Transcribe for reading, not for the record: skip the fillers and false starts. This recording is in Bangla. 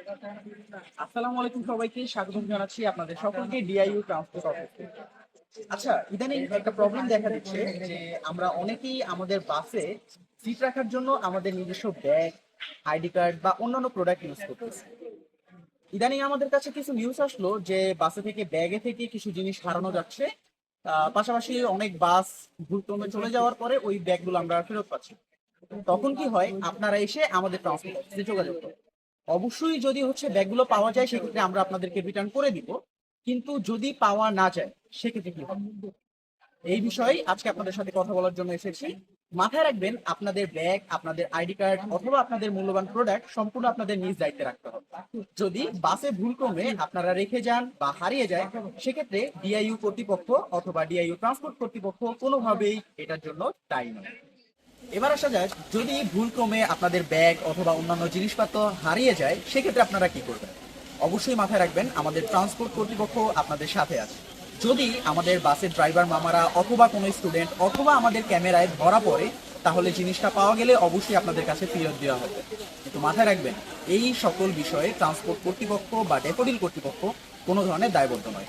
আসসালামু আলাইকুম, সবাইকে স্বাগত জানাচ্ছি আপনাদের সকলকে ডিআইইউ ট্রান্সপোর্ট অফিসে। আচ্ছা, ইদানিং একটা প্রবলেম দেখা দিচ্ছে যে আমরা অনেকেই আমাদের বাসে সিট রাখার জন্য আমাদের নিজস্ব ব্যাগ, আইডি কার্ড বা অন্যান্য প্রোডাক্ট ইউজ করতেছি। ইদানিং আমাদের কাছে কিছু নিউজ আসলো যে বাসে থেকে ব্যাগে থেকে কিছু জিনিস হারানো যাচ্ছে। পাশাপাশি অনেক বাস ভুলক্রমে চলে যাওয়ার পরে ওই ব্যাগগুলো আমরা ফেরত পাচ্ছি। তখন কি হয়, আপনারা এসে আমাদের ট্রান্সপোর্ট অফিসে যোগাযোগ করেন। অবশ্যই যদি ব্যাগগুলো পাওয়া যায় সেক্ষেত্রে আমরা আপনাদেরকে রিটার্ন করে দিব। কিন্তু যদি পাওয়া না যায় সেক্ষেত্রে কি হবে, এই বিষয়ে আজকে আপনাদের সাথে কথা বলার জন্য এসেছি। মাথায় রাখবেন, আপনাদের ব্যাগ, আপনাদের আইডি কার্ড অথবা আপনাদের মূল্যবান প্রোডাক্ট সম্পূর্ণ আপনাদের নিজ দায়িত্বে রাখতে হবে। যদি বাসে ভুলক্রমে আপনারা রেখে যান বা হারিয়ে যায় সেক্ষেত্রে ডিআইইউ কর্তৃপক্ষ অথবা ডিআইইউ ট্রান্সপোর্ট কর্তৃপক্ষ কোনোভাবেই এটার জন্য দায়ী নয়। এবার আসা যাক, যদি ভুলক্রমে আপনাদের ব্যাগ অথবা অন্যান্য জিনিসপত্র হারিয়ে যায় সেক্ষেত্রে আপনারা কি করবেন। অবশ্যই মাথায় রাখবেন, আমাদের ট্রান্সপোর্ট কর্তৃপক্ষ আপনাদের সাথে আছে। যদি আমাদের বাসের ড্রাইভার মামারা অথবা কোনো স্টুডেন্ট অথবা আমাদের ক্যামেরায় ধরা পড়ে তাহলে জিনিসটা পাওয়া গেলে অবশ্যই আপনাদের কাছে ফেরত দেওয়া হবে। কিন্তু মাথায় রাখবেন, এই সকল বিষয়ে ট্রান্সপোর্ট কর্তৃপক্ষ বা ডেপোডিল কর্তৃপক্ষ কোনো ধরনের দায়বদ্ধ নয়।